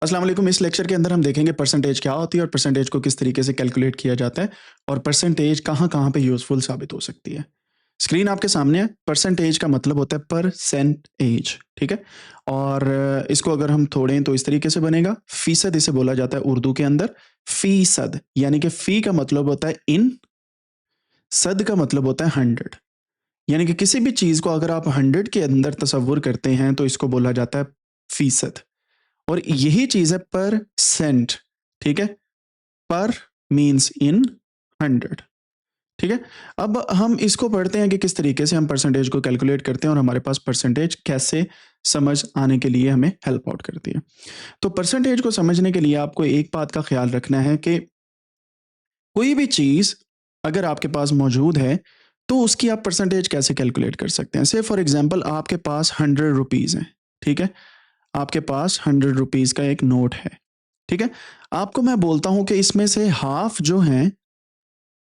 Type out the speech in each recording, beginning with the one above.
अस्सलाम वालेकुम। इस लेक्चर के अंदर हम देखेंगे परसेंटेज क्या होती है और परसेंटेज को किस तरीके से कैलकुलेट किया जाता है और परसेंटेज कहाँ-कहाँ पे यूज़फुल साबित हो सकती है। स्क्रीन आपके सामने है। परसेंटेज का मतलब होता है परसेंटेज, ठीक है? और इसको अगर हम तोड़ें तो इस तरीके से बनेगा, फ़ीसद इसे बोला जाता है उर्दू के अंदर, फ़ीसद यानी कि फ़ी का मतलब होता है इन, सद का मतलब होता है 100। यानी कि किसी भी चीज़ को अगर आप 100 के अंदर तसव्वुर करते हैं तो इसको बोला जाता है फ़ीसद। और यही चीज़ है परसेंट, ठीक है? पर मीन्स इन 100, ठीक है? अब हम इसको पढ़ते हैं कि किस तरीके से हम परसेंटेज को कैलकुलेट करते हैं और हमारे पास परसेंटेज कैसे समझ आने के लिए हमें हेल्प आउट करती है। तो परसेंटेज को समझने के लिए आपको एक बात का ख्याल रखना है कि कोई भी चीज़ अगर आपके पास मौजूद है, तो उसकी आप परसेंटेज कैसे कैलकुलेट कर सकते हैं। से फॉर एग्ज़ाम्पल आपके पास 100 रुपीज़ हैं, ठीक है? आपके पास 100 रुपीज़ का एक नोट है, ठीक है? आपको मैं बोलता हूँ कि इसमें से हाफ़ जो हैं,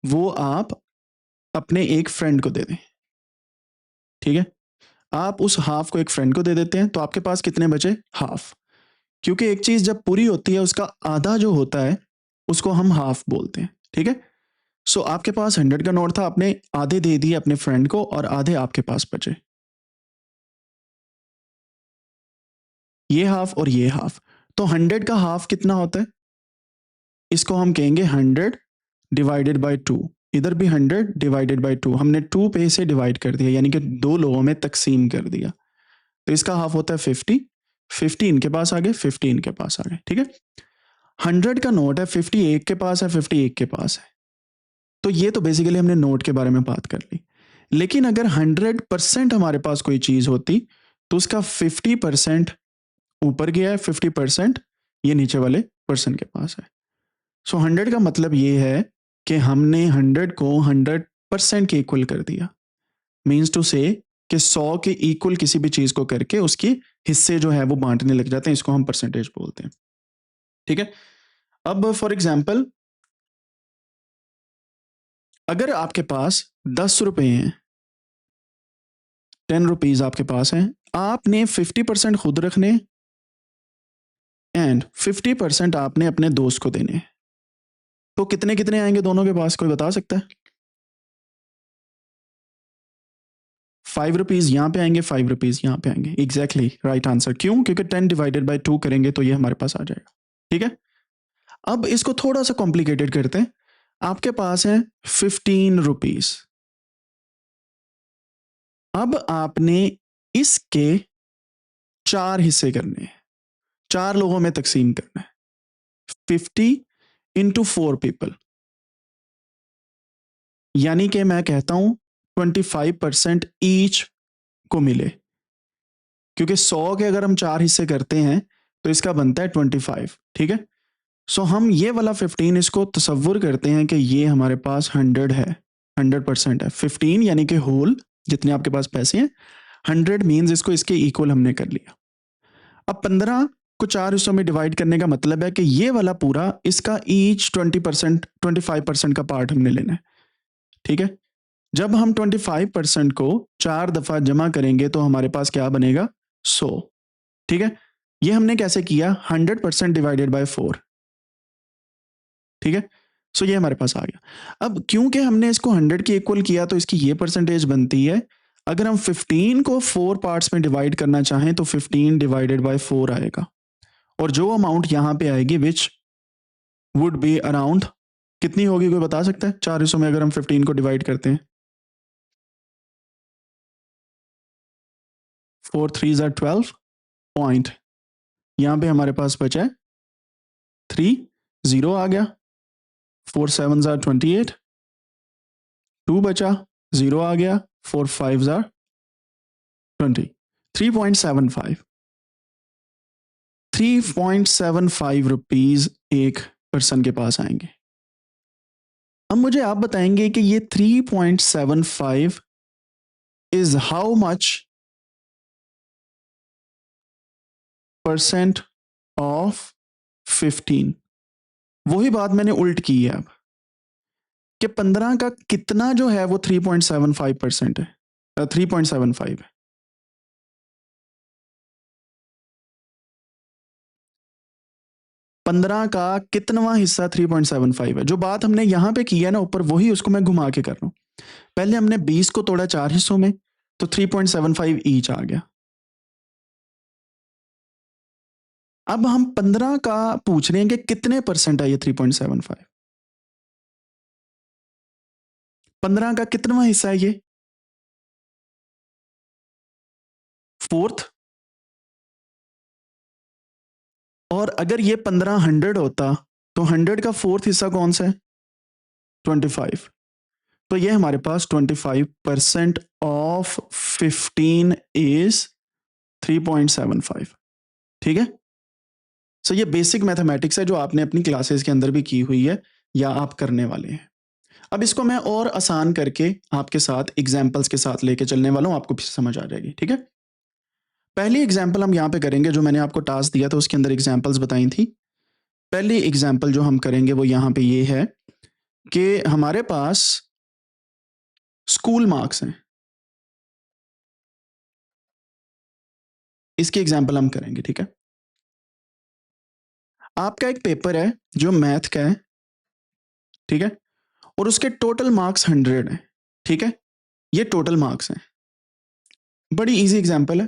वो आप अपने एक फ्रेंड को दे दें, ठीक है? आप उस हाफ़ को एक फ्रेंड को दे देते हैं, तो आपके पास कितने बचे? हाफ़। क्योंकि एक चीज़ जब पूरी होती है, उसका आधा जो होता है, उसको हम हाफ़ बोलते हैं, ठीक है? सो आपके पास 100 का नोट था, आपने आधे दे दिए अपने फ्रेंड को और आधे आपके पास बचे। ये हाफ़ और ये हाफ़। तो 100 का हाफ़ कितना होता है? इसको हम कहेंगे 100 डिवाइडेड बाय 2। इधर भी 100 डिवाइडेड बाय 2। हमने 2 पे इसे डिवाइड कर दिया, यानी कि 2 लोगों में तक़सीम कर दिया। तो इसका हाफ़ होता है 50, 50 इनके पास आ गए, 50 इनके पास आ गए, ठीक है? 100 का नोट है, 50 एक के पास है, 50 एक के पास है। तो ये तो बेसिकली हमने नोट के बारे में बात कर ली। लेकिन अगर 100% हमारे पास कोई चीज़ होती, तो उसका 50% ऊपर गया है, 50% ये नीचे वाले पर्सन के पास है। सो 100 का मतलब ये है कि हमने 100 को 100% के इक्वल कर दिया। मीन्स टू से कि 100 के इक्वल किसी भी चीज़ को करके उसके हिस्से जो है वो बाँटने लग जाते हैं, इसको हम परसेंटेज बोलते हैं। ठीक है? अब फॉर एग्ज़ाम्पल अगर आपके पास ₹10 हैं, ₹10 आपके पास हैं, आपने 50% खुद रखने एंड 50% आपने अपने दोस्त को देने। तो कितने-कितने आएँगे दोनों के पास, कोई बता सकता है? ₹5 यहाँ पे आएँगे, ₹5 यहाँ पे आएँगे। Exactly right answer. क्यों? क्योंकि 10 डिवाइडेड बाय 2 करेंगे तो ये हमारे पास आ जाएगा। ठीक है? अब इसको थोड़ा-सा कॉम्प्लिकेटेड करते हैं। आपके पास है ₹15। अब आपने इसके 4 हिस्से करने हैं, 4 लोगों में तक़सीम करना है। 50 इंटू 4 पीपल, यानी कि मैं कहता हूँ 25% ईच को मिले। क्योंकि 100 के अगर हम 4 हिस्से करते हैं, तो इसका बनता है 25, ठीक है? सो हम ये वाला 15 इसको तसव्वुर करते हैं कि ये हमारे पास 100 है, 100% है। 15 यानी कि होल जितने आपके पास पैसे हैं, 100 मीन्स इसको इसके इक्वल हमने कर लिया। अब 15 को 4 हिस्सों में डिवाइड करने का मतलब है कि ये वाला पूरा इसका ईच 20% 25% का पार्ट हमने लेना है, ठीक है? जब हम 25% को 4 दफ़ा जमा करेंगे तो हमारे पास क्या बनेगा? 100, ठीक है? ये हमने कैसे किया? 100% डिवाइडेड बाय 4, ठीक है? सो ये हमारे पास आ गया। अब क्योंकि हमने इसको 100 के इक्वल किया तो इसकी ये परसेंटेज बनती है। अगर हम 15 को 4 पार्ट्स में डिवाइड करना चाहें तो 15 डिवाइडेड बाय 4 आएगा और जो अमाउंट यहाँ पे आएगी व्हिच वुड बी अराउंड कितनी होगी, कोई बता सकता है? 4 हिस्सों में अगर हम 15 को डिवाइड करते हैं। 4 3s आर 12 पॉइंट, यहाँ पे हमारे पास बचा है 3, 0 आ गया, 4 7s आर 28, 2 बचा, 0 आ गया, 4 5s आर 20, 3.75, 3.75 रुपीज़ एक पर्सन के पास आएँगे। अब मुझे आप बताएँगे कि ये 3.75 is how much percent of 15? वही बात मैंने उल्ट की है अब कि 15 का कितना जो है वो 3.75% है, 3.75 है। 15 का कितनवां हिस्सा 3.75 है? जो बात हमने यहां पे की है ना ऊपर, वही उसको मैं घुमा के कर रहा हूं। पहले हमने 20 को तोड़ा 4 हिस्सों में, तो 3.75 ईच आ गया। अब हम 15 का पूछ रहे हैं कि कितने परसेंट है ये 3.75। 15 का कितनवां हिस्सा है ये? फोर्थ। और अगर ये 15 100 होता तो 100 का फोर्थ हिस्सा कौन सा है? 25। तो ये हमारे पास 25% ऑफ 15 इज 3.75। ठीक है। सो ये बेसिक मैथमेटिक्स है जो आपने अपनी क्लासेस के अंदर भी की हुई है या आप करने वाले हैं। अब इसको मैं और आसान करके आपके साथ एग्जाम्पल्स के साथ लेके चलने वाला हूं, आपको समझ आ जाएगी। ठीक है। पहली एग्जाम्पल हम यहां पे करेंगे, जो मैंने आपको टास्क दिया था उसके अंदर एग्जाम्पल्स बताई थी। पहली एग्जाम्पल जो हम करेंगे वो यहां पे ये है कि हमारे पास स्कूल मार्क्स हैं। इसकी एग्जाम्पल हम करेंगे। ठीक है। आपका एक पेपर है जो मैथ का है। ठीक है। और उसके टोटल मार्क्स 100 है। ठीक है। ये टोटल मार्क्स हैं। बड़ी इजी एग्जाम्पल है।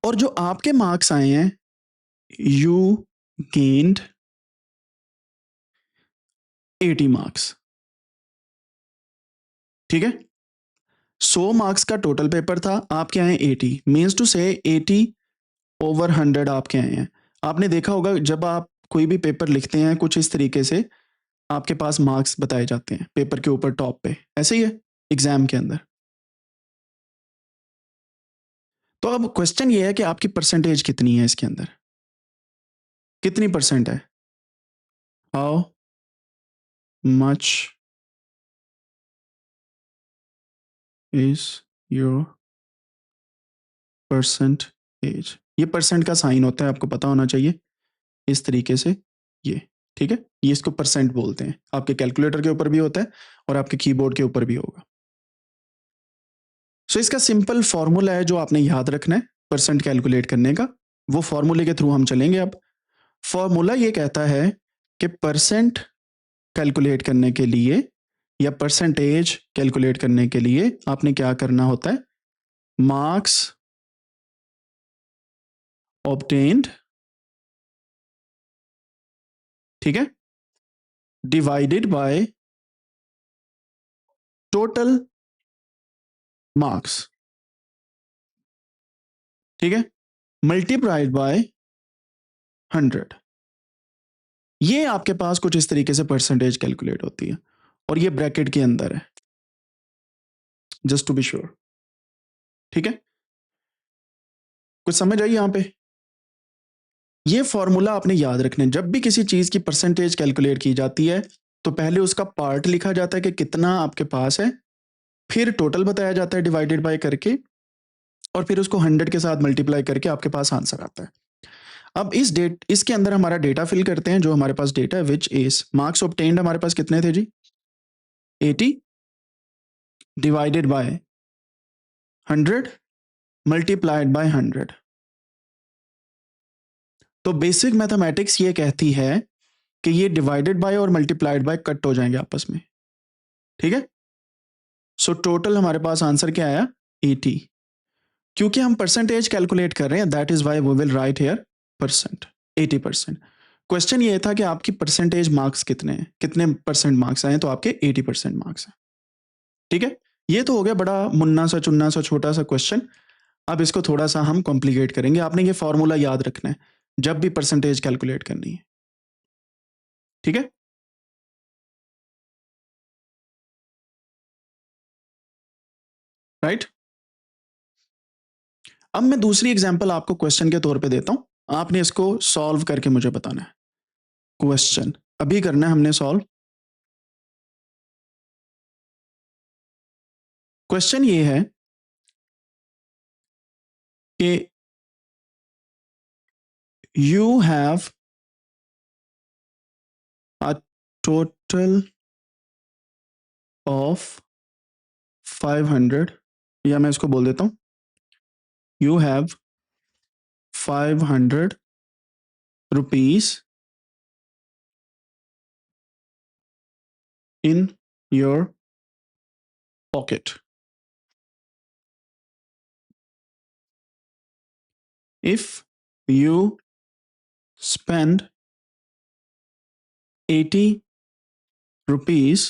और जो आपके मार्क्स आए हैं, यू गेन्ड 80 मार्क्स। ठीक है। 100 मार्क्स का टोटल पेपर था, आपके आए 80, मीन्स टू से 80 ओवर 100 आपके आए हैं। आपने देखा होगा जब आप कोई भी पेपर लिखते हैं कुछ इस तरीके से आपके पास मार्क्स बताए जाते हैं पेपर के ऊपर टॉप पे, ऐसे ही है एग्जाम के अंदर। तो अब क्वेश्चन ये है कि आपकी परसेंटेज कितनी है इसके अंदर, कितनी परसेंट है? How much is your percentage? ये परसेंट का साइन होता है, आपको पता होना चाहिए इस तरीके से ये। ठीक है। ये इसको परसेंट बोलते हैं। आपके कैलकुलेटर के ऊपर भी होता है और आपके कीबोर्ड के ऊपर भी होगा। सो इसका सिंपल फॉर्मूला है जो आपने याद रखना है परसेंट कैलकुलेट करने का। वो फॉर्मूले के थ्रू हम चलेंगे। अब फॉर्मूला ये कहता है कि परसेंट कैलकुलेट करने के लिए या परसेंटेज कैलकुलेट करने के लिए आपने क्या करना होता है? मार्क्स ऑब्टेन्ड, ठीक है, डिवाइडेड बाय टोटल मार्क्स। ठीक है। Multiplied by 100। ये आपके पास कुछ इस तरीके से परसेंटेज कैलकुलेट होती है और ये ब्रैकेट के अंदर है, जस्ट टू बी श्योर। ठीक है। कुछ समझ आई यहां पे? ये फॉर्मूला आपने याद रखना है। जब भी किसी चीज की परसेंटेज कैलकुलेट की जाती है तो पहले उसका पार्ट लिखा जाता है कि कितना आपके पास है, फिर टोटल बताया जाता है डिवाइडेड बाय करके, और फिर उसको 100 के साथ मल्टीप्लाई करके आपके पास आंसर आता है। अब इसके अंदर हमारा डेटा फिल करते हैं। जो हमारे पास डेटा है विच इज मार्क्स ऑब्टेन्ड, हमारे पास कितने थे जी? 80 डिवाइडेड बाय 100 मल्टीप्लाइड बाय 100। तो बेसिक मैथमेटिक्स ये कहती है कि ये डिवाइडेड बाय और मल्टीप्लाइड बाय कट हो जाएंगे आपस में। ठीक है। सो टोटल हमारे पास आंसर क्या आया? 80। क्योंकि हम परसेंटेज कैलकुलेट कर रहे हैं, that is why we will write here percent, 80%। Question ये था कि आपकी परसेंटेज मार्क्स कितने हैं, कितने परसेंट मार्क्स आए, तो आपके 80% मार्क्स हैं। ठीक है। ये तो हो गया बड़ा मुन्ना सा चुन्ना सा छोटा सा क्वेश्चन। अब इसको थोड़ा सा हम कॉम्प्लिकेट करेंगे। आपने ये फॉर्मूला याद रखना है जब भी परसेंटेज कैलकुलेट करनी है। ठीक है। राइट। अब मैं दूसरी एग्जांपल आपको क्वेश्चन के तौर पे देता हूं, आपने इसको सॉल्व करके मुझे बताना है। क्वेश्चन अभी करना है हमने सॉल्व। क्वेश्चन ये है कि you have a total of 500, या मैं इसको बोल देता हूं you have 500 rupees in your pocket. If you spend 80 rupees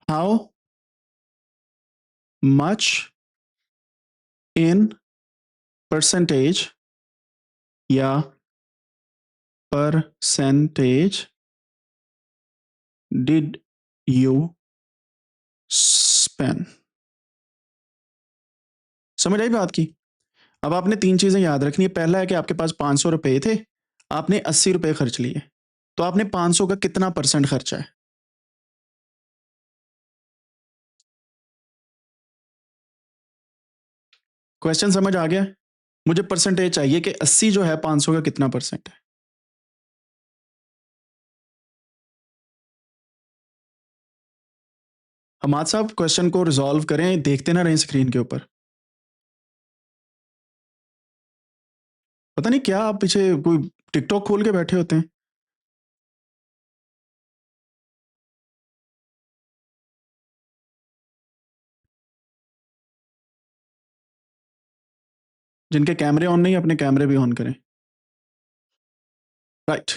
how much in percentage या percentage did you spend? समझ आई बात की? अब आपने 3 चीजें याद रखनी है। पहला है कि आपके पास 500 रुपए थे, आपने 80 रुपए खर्च लिए, तो आपने 500 का कितना परसेंट खर्चा है? क्वेश्चन समझ आ गया? मुझे परसेंटेज चाहिए कि 80 जो है 500 का कितना परसेंट है। हमाद साहब क्वेश्चन को रिजॉल्व करें, देखते ना रहें स्क्रीन के ऊपर। पता नहीं क्या आप पीछे कोई टिकटॉक खोल के बैठे होते हैं। जिनके कैमरे ऑन नहीं, अपने कैमरे भी ऑन करें। राइट।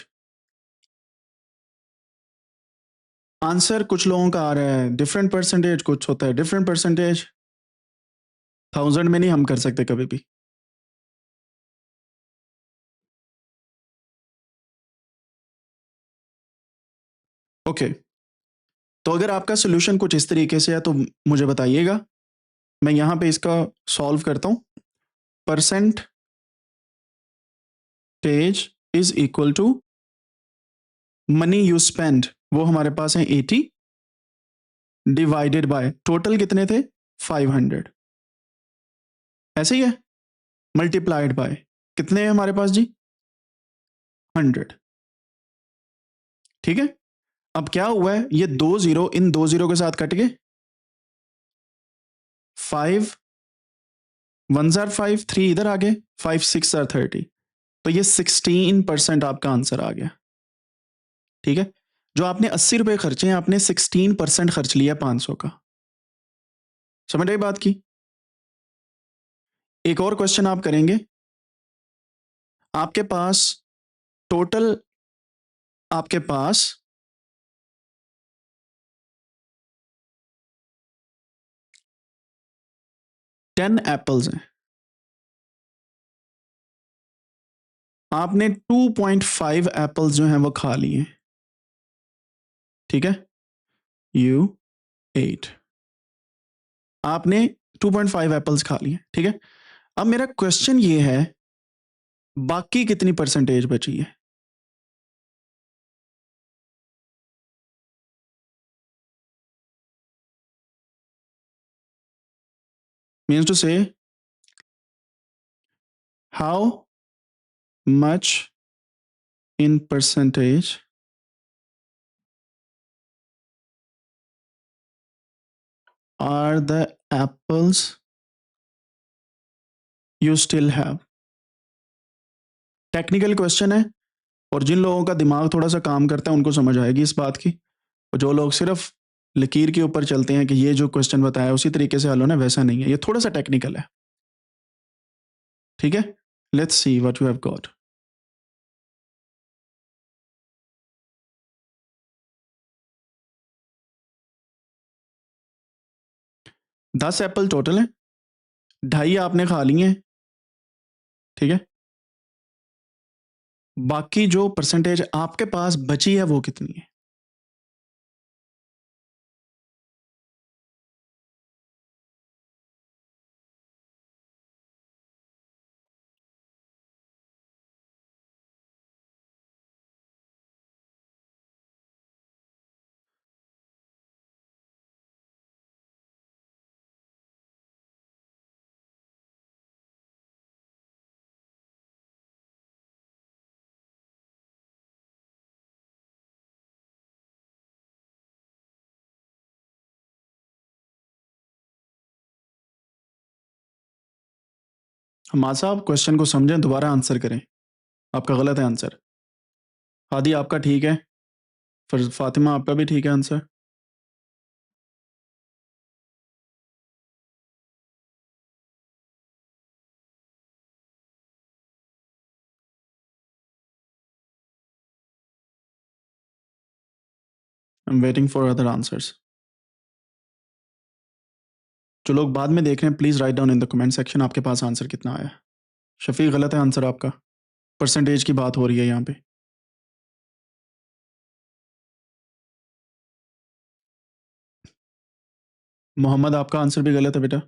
आंसर कुछ लोगों का आ रहा है डिफरेंट परसेंटेज, कुछ होता है डिफरेंट परसेंटेज। 1000 में नहीं हम कर सकते कभी भी। ओके, तो अगर आपका सोल्यूशन कुछ इस तरीके से है तो मुझे बताइएगा, मैं यहां पे इसका सॉल्व करता हूं। Percentage is equal to money you spend, वो हमारे पास है 80, डिवाइडेड बाय टोटल कितने थे 500, ऐसे ही है, मल्टीप्लाइड बाय कितने हैं हमारे पास जी 100। ठीक है, अब क्या हुआ है, ये 2 जीरो इन 2 जीरो के साथ कट गए, 5 1 जार 5, 3 इधर आ गए, 5 6 जार 30, तो ये 16% आपका आंसर आ गया। ठीक है, जो आपने 80 रुपए खर्चे हैं, आपने 16% खर्च लिया 500 का। समझ आई बात की? एक और क्वेश्चन आप करेंगे, आपके पास टोटल, आपके पास 10 एप्पल्स हैं, आपने 2.5 एप्पल्स जो हैं वो खा लिए। ठीक है, यू 8, आपने 2.5 एप्पल्स खा लिए। ठीक है, अब मेरा क्वेश्चन ये है, बाकी कितनी परसेंटेज बची है? Means to say how much in percentage are the apples you still have? Technical question है, और जिन लोगों का दिमाग थोड़ा सा काम करता है उनको समझ आएगी इस बात की, और जो लोग सिर्फ लकीर के ऊपर चलते हैं कि ये जो क्वेश्चन बताया उसी तरीके से हल होना, वैसा नहीं है, ये थोड़ा सा टेक्निकल है। ठीक है, let's see what you have got. 10 Apple total है, 2.5 आपने खा लिए हैं। ठीक है, बाकी जो परसेंटेज आपके पास बची है वो कितनी है? हमाद साहब क्वेश्चन को समझें, दोबारा आंसर करें। आपका गलत है आंसर। हादी आपका ठीक है, फिर फातिमा आपका भी ठीक है answer. I am waiting for other answers. जो लोग बाद में देख रहे हैं please write down in the comment section आपके पास आंसर कितना आया। शफीक गलत है आंसर आपका, परसेंटेज की बात हो रही है यहाँ पे। मोहम्मद आपका आंसर भी गलत है बेटा।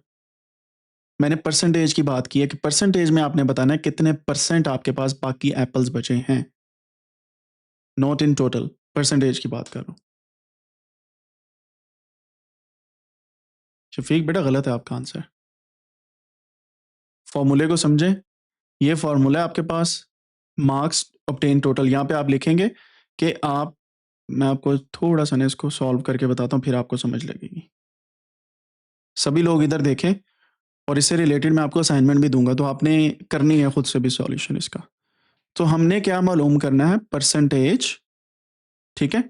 मैंने परसेंटेज की बात की है कि परसेंटेज में आपने बताना है कितने परसेंट आपके पास बाकी एप्पल्स बचे हैं, नॉट इन टोटल, परसेंटेज की बात कर रहा हूँ। शफीक बेटा गलत है आपका आंसर। फॉर्मूले को समझें, ये फॉर्मूला है आपके पास, मार्क्स ऑब्टेन टोटल। यहाँ पे आप लिखेंगे कि आप, मैं आपको थोड़ा सा ना इसको सॉल्व करके बताता हूँ फिर आपको समझ लगेगी। सभी लोग इधर देखें, और इससे रिलेटेड मैं आपको असाइनमेंट भी दूंगा, तो आपने करनी है खुद से भी सॉल्यूशन इसका। तो हमने क्या मालूम करना है, परसेंटेज, ठीक है।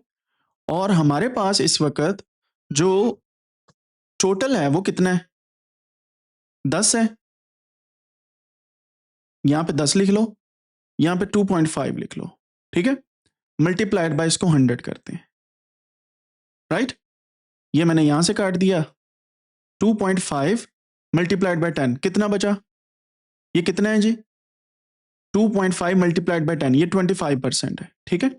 और हमारे पास इस वक्त जो टोटल है वो कितना है, 10 है। यहाँ पे 10 लिख लो, यहाँ पे 2.5 लिख लो, ठीक है। मल्टीप्लाइड बाय इसको 100 करते हैं, राइट। ये मैंने यहां से काट दिया, 2.5 मल्टीप्लाइड बाय 10 कितना बचा, ये कितना है जी, 2.5 मल्टीप्लाइड बाय 10, ये 25% है, ठीक है।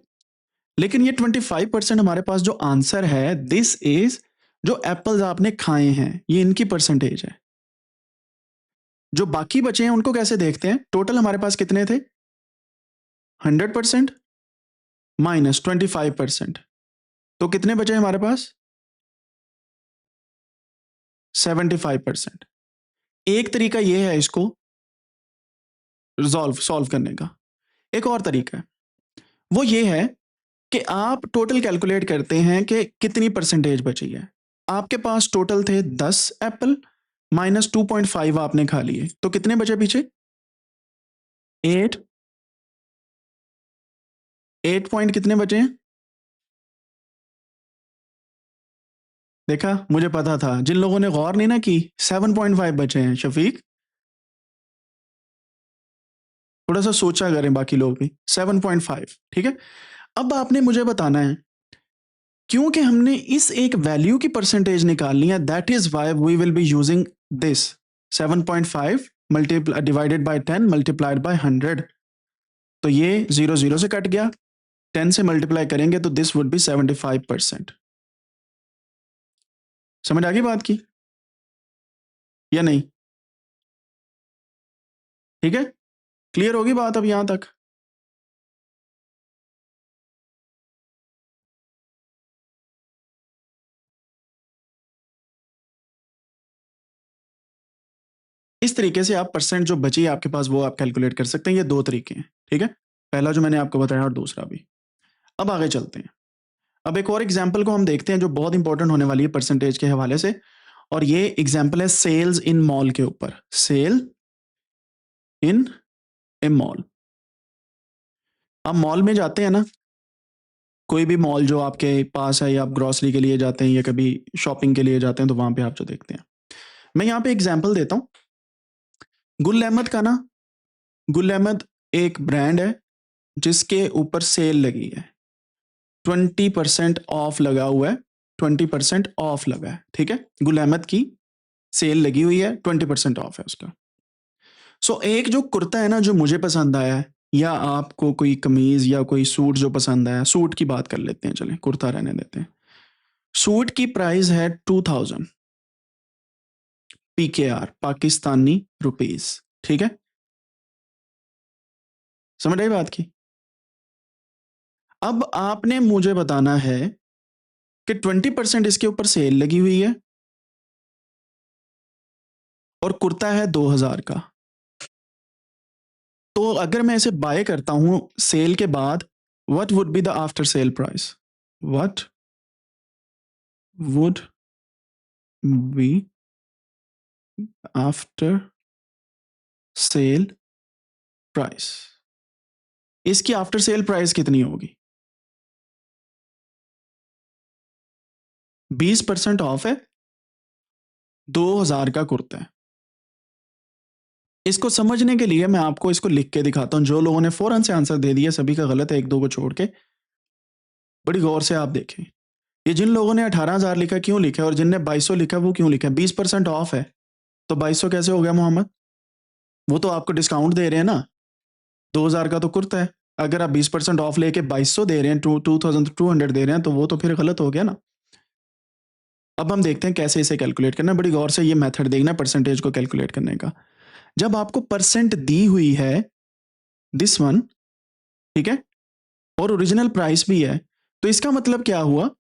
लेकिन ये 25% हमारे पास जो आंसर है, दिस इज जो एप्पल्स आपने खाए हैं, ये इनकी परसेंटेज है। जो बाकी बचे हैं उनको कैसे देखते हैं, टोटल हमारे पास कितने थे, 100% माइनस 25%, तो कितने बचे हमारे पास, 75%। एक तरीका यह है इसको रिजॉल्व सॉल्व करने का। एक और तरीका है, वो ये है कि आप टोटल कैलकुलेट करते हैं कि कितनी परसेंटेज बची है। आपके पास टोटल थे 10 एप्पल, माइनस 2.5 आपने खा लिए, तो कितने बचे पीछे, 8, 8 पॉइंट कितने बचे हैं, देखा, मुझे पता था। जिन लोगों ने गौर नहीं ना की, 7.5 बचे हैं। शफीक थोड़ा सा सोचा करें, बाकी लोग भी 7.5, ठीक है। अब आपने मुझे बताना है, क्योंकि हमने इस एक वैल्यू की परसेंटेज निकालनी है, that is why we will be using this 7.5 multiply divided by 10 multiplied by 100। तो ये 0 0 से कट गया, 10 से मल्टीप्लाई करेंगे तो दिस वुड बी 75%। समझ आ गई बात की या नहीं, ठीक है, क्लियर होगी बात अब यहां तक। इस तरीके से आप परसेंट जो बची है आपके पास वो आप कैलकुलेट कर सकते हैं। ये दो तरीके हैं, ठीक है, पहला जो मैंने आपको बताया और दूसरा भी। अब आगे चलते हैं। अब एक और एग्जाम्पल को हम देखते हैं जो बहुत इंपॉर्टेंट होने वाली है परसेंटेज के हवाले से, और ये एग्जाम्पल है सेल्स इन मॉल के ऊपर। सेल इन ए मॉल। आप मॉल में जाते हैं ना, कोई भी मॉल जो आपके पास है, या आप ग्रॉसरी के लिए जाते हैं या कभी शॉपिंग के लिए जाते हैं, तो वहां पे आप जो देखते हैं, मैं यहाँ पे एग्जाम्पल देता हूँ। गुल अहमद का ना, गुल अहमद एक ब्रांड है जिसके ऊपर सेल लगी है, 20% ऑफ लगा हुआ है, 20% ऑफ लगा है, ठीक है। गुल अहमद की सेल लगी हुई है, 20% ऑफ है उसका। सो एक जो कुर्ता है ना जो मुझे पसंद आया है, या आपको कोई कमीज या कोई सूट जो पसंद आया, सूट की बात कर लेते हैं, चलें कुर्ता रहने देते हैं। सूट की प्राइस है 2000 PKR, पाकिस्तानी रुपीस, ठीक है। समझ आई बात की। अब आपने मुझे बताना है कि 20% इसके ऊपर सेल लगी हुई है और कुर्ता है 2000 का। तो अगर मैं इसे बाय करता हूं सेल के बाद, what would be the after sale price, what would be after sale price, इसकी आफ्टर सेल प्राइस कितनी होगी? 20% ऑफ है, 2000 का कुर्ता है। इसको समझने के लिए मैं आपको इसको लिख के दिखाता हूं। जो लोगों ने फौरन से आंसर दे दिया सभी का गलत है, एक दो को छोड़ के। बड़ी गौर से आप देखें, ये जिन लोगों ने 18,000 लिखा क्यों लिखा है और जिनने 2200 लिखा वो क्यों लिखा है? 20% ऑफ है तो 2200 कैसे हो गया मोहम्मद? वो तो आपको डिस्काउंट दे रहे हैं ना, 2000 का तो कुर्ता है। अगर आप 20% ऑफ लेके 2200 दे रहे हैं, 2200 दे रहे हैं, तो वो तो फिर गलत हो गया ना। अब हम देखते हैं कैसे इसे कैलकुलेट करना है। बड़ी गौर से ये मेथड देखना परसेंटेज को कैलकुलेट करने का। जब आपको परसेंट दी हुई है, दिस वन, ठीक है, और ओरिजिनल प्राइस भी है, तो इसका मतलब क्या हुआ?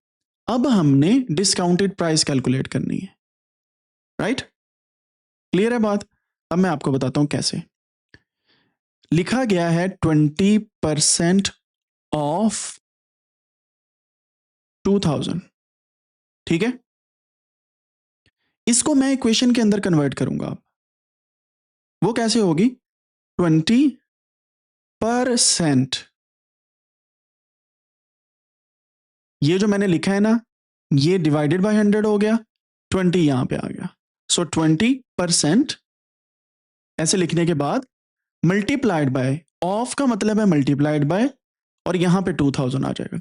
अब हमने डिस्काउंटेड प्राइस कैलकुलेट करनी है, राइट? क्लियर है बात? अब मैं आपको बताता हूं कैसे। लिखा गया है 20% ऑफ 2000, ठीक है। इसको मैं इक्वेशन के अंदर कन्वर्ट करूंगा। वो कैसे होगी? 20%, ये जो मैंने लिखा है ना, ये डिवाइडेड बाय 100 हो गया, 20 यहां पे आ गया। सो 20% ऐसे लिखने के बाद मल्टीप्लाइड बाय, ऑफ का मतलब है मल्टीप्लाइड बाय, और यहां पे 2000 आ जाएगा,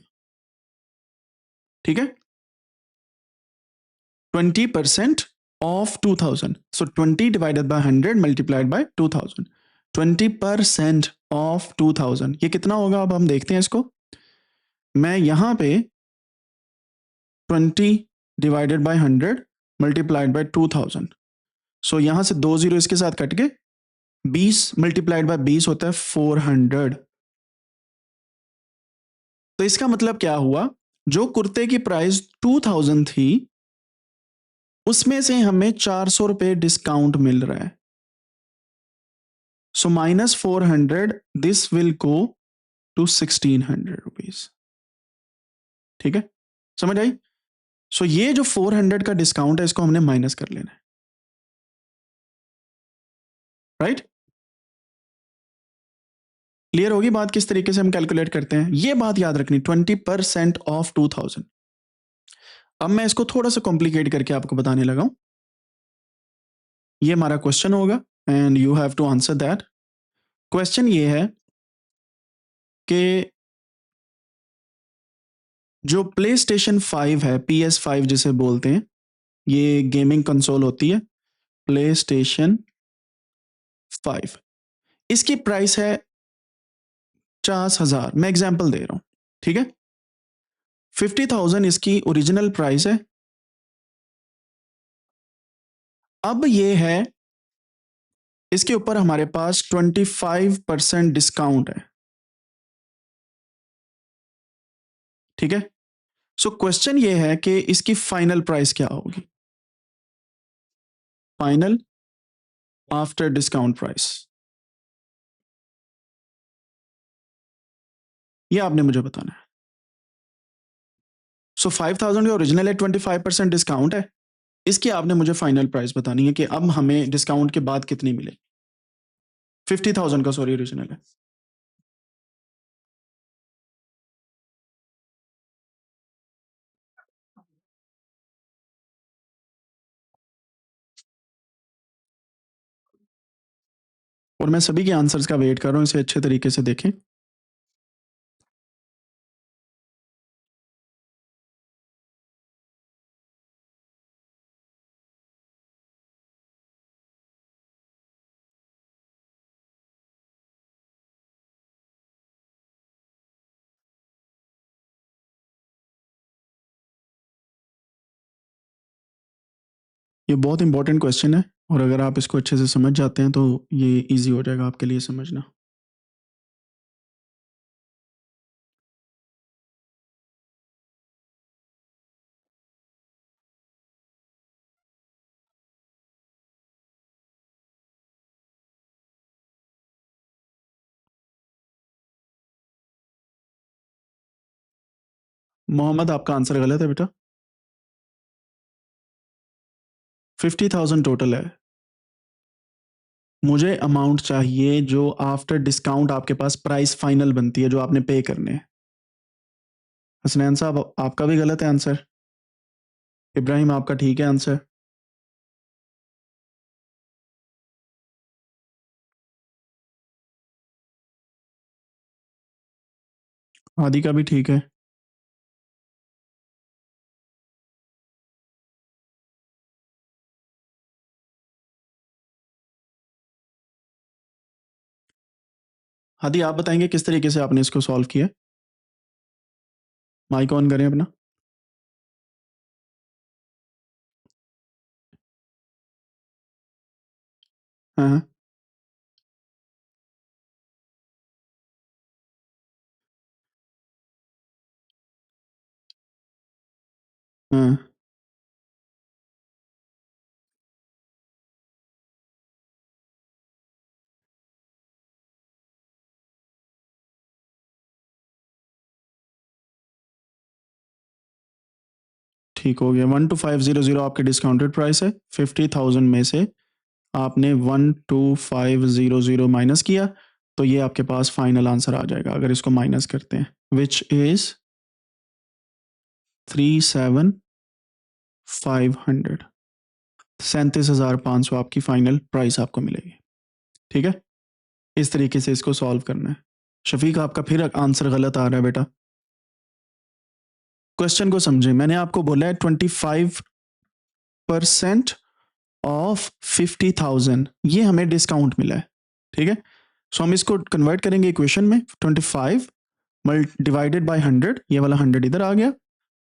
ठीक है। 20% of 2000, so 20 divided by 100 multiplied by 2000। 20% of 2000, ये कितना होगा? अब हम देखते हैं इसको। मैं यहां पे 20 डिवाइडेड बाय 100 मल्टीप्लाइड बाय 2000, सो यहां से 2 जीरो इसके साथ कट गए, 20 मल्टीप्लाइड बाय 20 होता है 400। तो इसका मतलब क्या हुआ? जो कुर्ते की प्राइस 2000 थी, उसमें से हमें 400 रुपए डिस्काउंट मिल रहा है। So -400, this will go to 1600 rupees, ठीक है, समझ आई? सो ये जो 400 का डिस्काउंट है, इसको हमने माइनस कर लेना है, राइट? क्लियर होगी बात किस तरीके से हम कैलकुलेट करते हैं? ये बात याद रखनी, 20% ऑफ 2000। अब मैं इसको थोड़ा सा कॉम्प्लिकेट करके आपको बताने लगा हूं। ये हमारा क्वेश्चन होगा and you have to answer that. Question ये है कि जो प्ले स्टेशन 5 है, PS5 जिसे बोलते हैं, ये गेमिंग कंसोल होती है, प्ले स्टेशन 5, इसकी प्राइस है 50,000। मैं एग्जाम्पल दे रहा हूं, ठीक है। 50,000 इसकी ओरिजिनल प्राइस है। अब ये है, इसके ऊपर हमारे पास 25% डिस्काउंट है, ठीक है। सो क्वेश्चन ये है कि इसकी फाइनल प्राइस क्या होगी? फाइनल आफ्टर डिस्काउंट प्राइस, ये आपने मुझे बताना है। सो 5,000 का ओरिजिनल है, 25% डिस्काउंट है, इसकी आपने मुझे फाइनल प्राइस बतानी है कि अब हमें डिस्काउंट के बाद कितनी मिले। 50,000 का सॉरी ओरिजिनल है। और मैं सभी के आंसर्स का वेट कर रहा हूं, इसे अच्छे तरीके से देखें। ये बहुत इंपॉर्टेंट क्वेश्चन है और अगर आप इसको अच्छे से समझ जाते हैं तो ये इजी हो जाएगा आपके लिए समझना। मोहम्मद, आपका आंसर गलत है बेटा। 50,000 टोटल है। मुझे अमाउंट चाहिए जो आफ्टर डिस्काउंट आपके पास प्राइस फाइनल बनती है, जो आपने पे करने हैं। हसनैन साहब, आपका भी गलत है आंसर। इब्राहिम, आपका ठीक है आंसर। आदि का भी ठीक है। आदि, आप बताएंगे किस तरीके से आपने इसको सॉल्व किया? माइक ऑन करें अपना। हाँ हाँ हाँ, ठीक हो गया। 12500 आपके डिस्काउंटेड प्राइस है। 50,000 में से आपने 12500 माइनस किया, तो ये आपके पास फाइनल आंसर आ जाएगा अगर इसको माइनस करते हैं, विच इज 37,500। 37,500 आपकी फाइनल प्राइस आपको मिलेगी। ठीक है, इस तरीके से इसको सॉल्व करना है। शफीक, आपका फिर आंसर गलत आ रहा है बेटा। क्वेश्चन को समझे, मैंने आपको बोला है 25% ऑफ 50,000, ये हमें डिस्काउंट मिला है। ठीक है, सो हम इसको कन्वर्ट करेंगे इक्वेशन में। 25 डिवाइडेड बाय 100, ये वाला 100 इधर आ गया,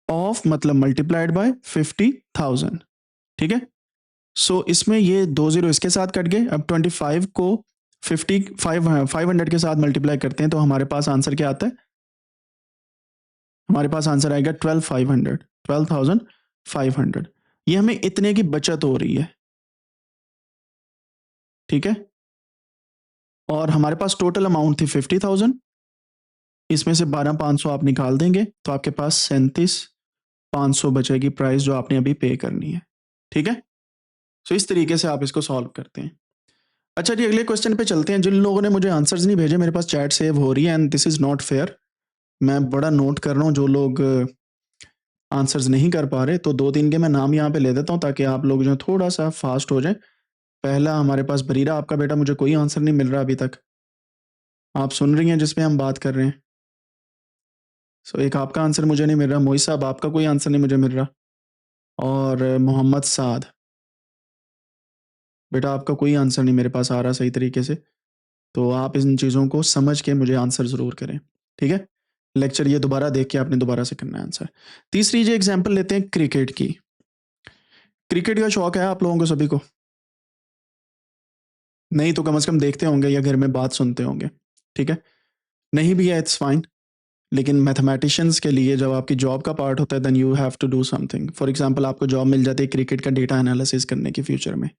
ऑफ मतलब मल्टीप्लाइड बाय 50,000। ठीक है, सो इसमें ये 2 जीरो इसके साथ कट गए। अब 25 को 500 के साथ मल्टीप्लाई करते हैं तो हमारे पास आंसर क्या आता है? हमारे पास आंसर आएगा 12,500, 12,500। ये हमें इतने की बचत हो रही है। ठीक है, और हमारे पास टोटल अमाउंट थी 50,000, इसमें से 12,500 आप निकाल देंगे तो आपके पास 37,500 बचेगी प्राइस जो आपने अभी पे करनी है। ठीक है, सो इस तरीके से आप इसको सॉल्व करते हैं। अच्छा जी, अगले क्वेश्चन पे चलते हैं। जिन लोगों ने मुझे आंसर्स नहीं भेजे, मेरे पास चैट सेव हो रही है and this is not fair. मैं बड़ा नोट कर रहा हूँ जो लोग आंसर्स नहीं कर पा रहे, तो 2-3 के मैं नाम यहाँ पे ले देता हूँ ताकि आप लोग जो थोड़ा सा फास्ट हो जाए। पहला हमारे पास बरीरा, आपका बेटा मुझे कोई आंसर नहीं मिल रहा अभी तक। आप सुन रही हैं जिसपे हम बात कर रहे हैं? सो एक आपका आंसर मुझे नहीं मिल रहा। मोई साहब, आपका कोई आंसर नहीं मुझे मिल रहा। और मोहम्मद साद, बेटा आपका कोई आंसर नहीं मेरे पास आ रहा सही तरीके से। तो आप इन चीज़ों को समझ के मुझे आंसर ज़रूर करें। ठीक है, लेक्चर ये दोबारा देख के आपने दोबारा से करना है आंसर। तीसरी जो एग्जाम्पल लेते हैं क्रिकेट की। क्रिकेट का शौक है आप लोगों को सभी को? नहीं तो कम से कम देखते होंगे या घर में बात सुनते होंगे। ठीक है, नहीं भी है इट्स फाइन, लेकिन मैथमेटिशियंस के लिए जब आपकी जॉब का पार्ट होता है then you have to do something. For example, आपको जॉब मिल जाती है क्रिकेट का डेटा एनालिसिस करने की फ्यूचर में,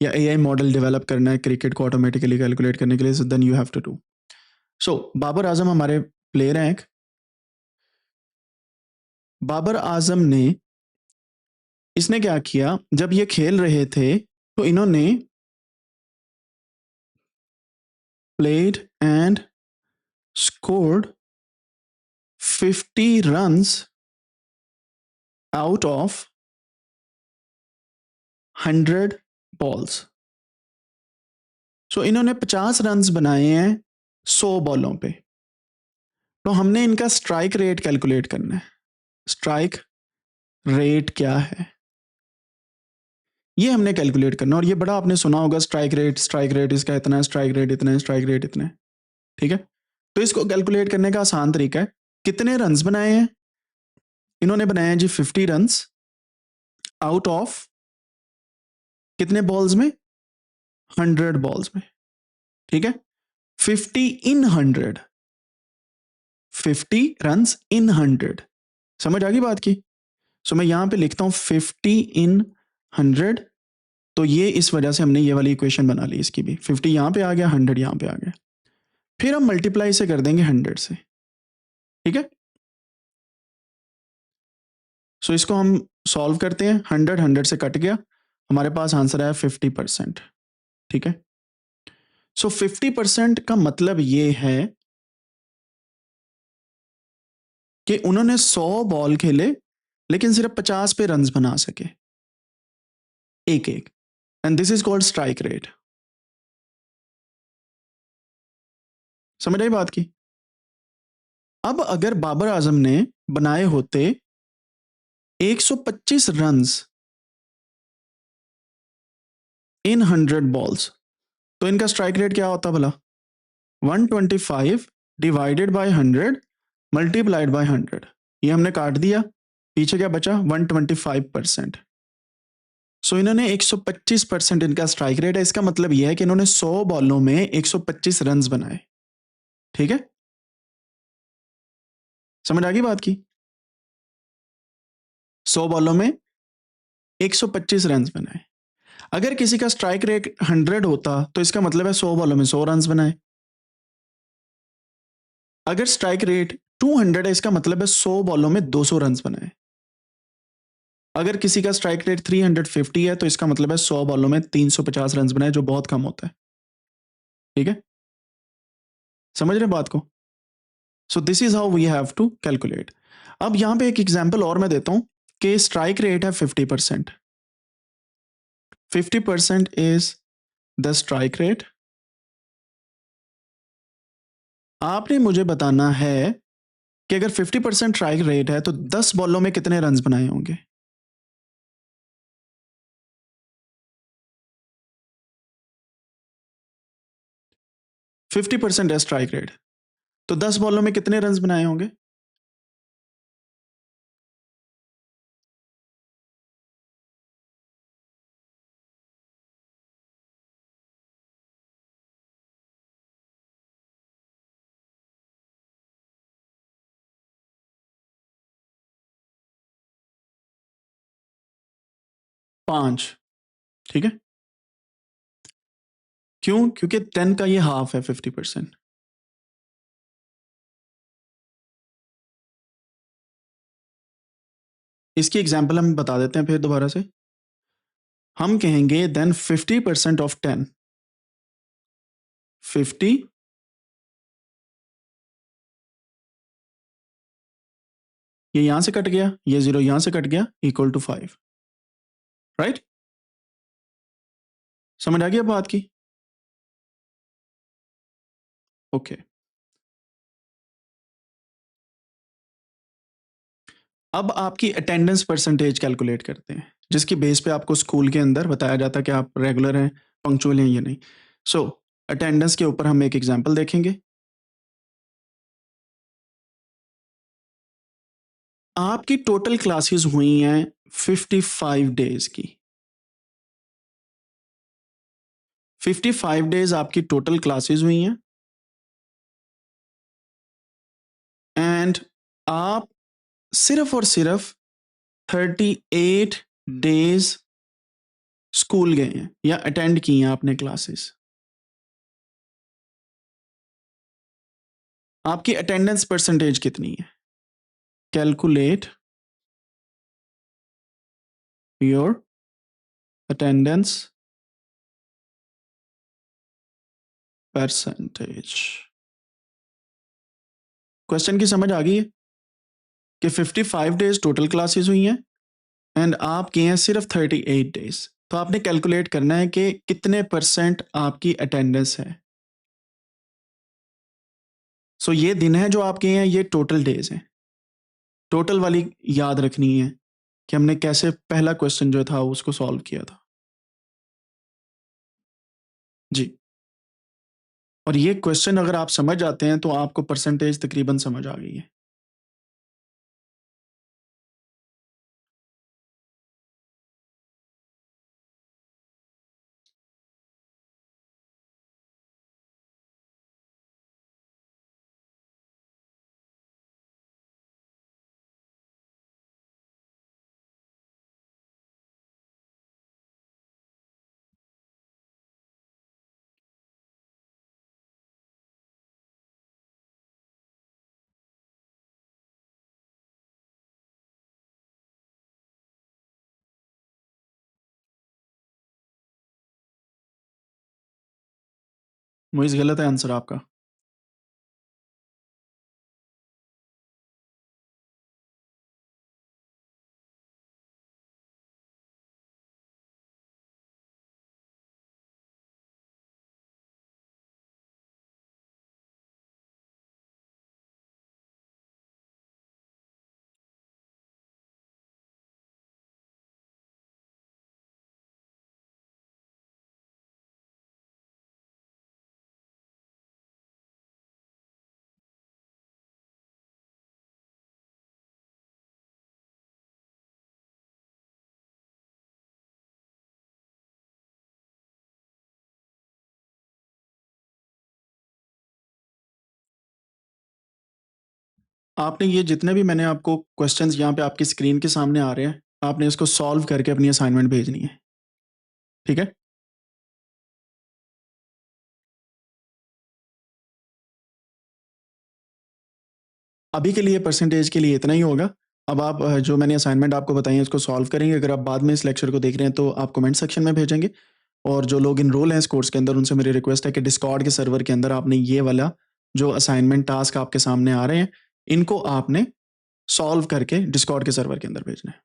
या एआई मॉडल डेवलप करना है क्रिकेट को ऑटोमेटिकली कैलकुलेट करने के लिए, then you have to do. So Babar Azam हमारे प्लेयर हैं एक। बाबर आजम ने, इसने क्या किया, जब ये खेल रहे थे तो इन्होंने played and scored 50 runs out of 100 balls. So इन्होंने 50 रन्स बनाए हैं 100 बॉलों पे। तो हमने इनका स्ट्राइक रेट कैलकुलेट करना है। स्ट्राइक रेट क्या है ये हमने कैलकुलेट करना है। और ये बड़ा आपने सुना होगा, स्ट्राइक रेट इसका इतना है, स्ट्राइक रेट इतना है, स्ट्राइक रेट इतना है। ठीक है, तो इसको कैलकुलेट करने का आसान तरीका है। कितने रन्स बनाए हैं इन्होंने? बनाए हैं जी 50 रन्स आउट ऑफ कितने बॉल्स में? 100 बॉल्स में। ठीक है, 50 इन 100, 50 रन्स इन 100। समझ आ गई बात की? सो मैं यहां पे लिखता हूं 50 इन 100। तो ये इस वजह से हमने ये वाली इक्वेशन बना ली इसकी भी। 50 यहां पे आ गया, 100 यहां पे आ गया। फिर हम मल्टीप्लाई से कर देंगे 100 से। ठीक है, सो इसको हम सॉल्व करते हैं। 100 100 से कट गया, हमारे पास आंसर आया 50%। ठीक है, सो 50% का मतलब ये है कि उन्होंने 100 बॉल खेले लेकिन सिर्फ 50 पे रन बना सके, एक एक, and this is called strike rate. समझ आई बात की? अब अगर बाबर आजम ने बनाए होते 125 रन्स इन 100 बॉल्स, तो इनका स्ट्राइक रेट क्या होता भला? 125 डिवाइडेड बाय 100 मल्टीप्लाइड बाय 100। ये हमने काट दिया, पीछे क्या बचा? 125%। सो इन्होंने 125% इनका स्ट्राइक रेट है। इसका मतलब यह है कि इन्होंने 100 बॉलों में 125 रन बनाए। ठीक है, समझ आ गई बात की? 100 बॉलों में 125 रन बनाए। अगर किसी का स्ट्राइक रेट 100 होता तो इसका मतलब है 100 बॉलों में 100 रन बनाए। अगर स्ट्राइक रेट 200 है, इसका मतलब है 100 बॉलों में 200 रन बनाए। अगर किसी का स्ट्राइक रेट 350 है तो इसका मतलब है 100 बॉलों में 350 रन बनाए, जो बहुत कम होता है। ठीक है, समझ रहे बात को? So this is how we have to calculate. अब यहां पे एक एग्जांपल और मैं देता हूं कि स्ट्राइक रेट है 50%। 50% इज द स्ट्राइक रेट। आपने मुझे बताना है कि अगर 50% स्ट्राइक रेट है तो 10 बॉलों में कितने रन बनाए होंगे? 50% है स्ट्राइक रेट, तो 10 बॉलों में कितने रन बनाए होंगे? पांच। ठीक है, क्यों? क्योंकि 10 का ये हाफ है 50%। इसकी एग्जाम्पल हम बता देते हैं फिर दोबारा से। हम कहेंगे देन 50% ऑफ 10, 50, ये यहां से कट गया, ये जीरो यहां से कट गया, इक्वल टू 5। राइट, समझ आ गया बात की? ओके, अब आपकी अटेंडेंस परसेंटेज कैलकुलेट करते हैं, जिसकी बेस पे आपको स्कूल के अंदर बताया जाता है कि आप रेगुलर हैं, पंक्चुअल हैं या नहीं। सो अटेंडेंस के ऊपर हम एक एग्जांपल देखेंगे। आपकी टोटल क्लासेस हुई हैं 55 डेज की। 55 डेज आपकी टोटल क्लासेस हुई हैं, एंड आप सिर्फ और सिर्फ 38 डेज स्कूल गए हैं या अटेंड की हैं आपने क्लासेस। आपकी अटेंडेंस परसेंटेज कितनी है? Calculate your attendance percentage. Question की समझ आ गई है कि 55 डेज टोटल क्लासेस हुई हैं एंड आप किए हैं सिर्फ 38 डेज। तो आपने कैलकुलेट करना है कि कितने परसेंट आपकी अटेंडेंस है। सो ये दिन है जो आपके हैं, ये टोटल डेज हैं। टोटल वाली याद रखनी है कि हमने कैसे पहला क्वेश्चन जो था उसको सॉल्व किया था। जी, और ये क्वेश्चन अगर आप समझ आते हैं तो आपको परसेंटेज तकरीबन समझ आ गई है। मोइज़ गलत है आंसर आपका। आपने ये जितने भी मैंने आपको क्वेश्चंस यहाँ पे आपकी स्क्रीन के सामने आ रहे हैं, आपने इसको सॉल्व करके अपनी असाइनमेंट भेजनी है। ठीक है? अभी के लिए परसेंटेज के लिए इतना ही होगा। अब आप जो मैंने असाइनमेंट आपको बताई है उसको सॉल्व करेंगे। अगर आप बाद में इस लेक्चर को देख रहे हैं तो आप कमेंट सेक्शन में भेजेंगे और जो लोग एनरोल हैं इस कोर्स के अंदर उनसे मेरी रिक्वेस्ट है कि डिस्कॉर्ड के सर्वर के अंदर आपने ये वाला जो असाइनमेंट टास्क आपके सामने आ रहे हैं, इनको आपने सॉल्व करके डिस्कॉर्ड के सर्वर के अंदर भेजना है।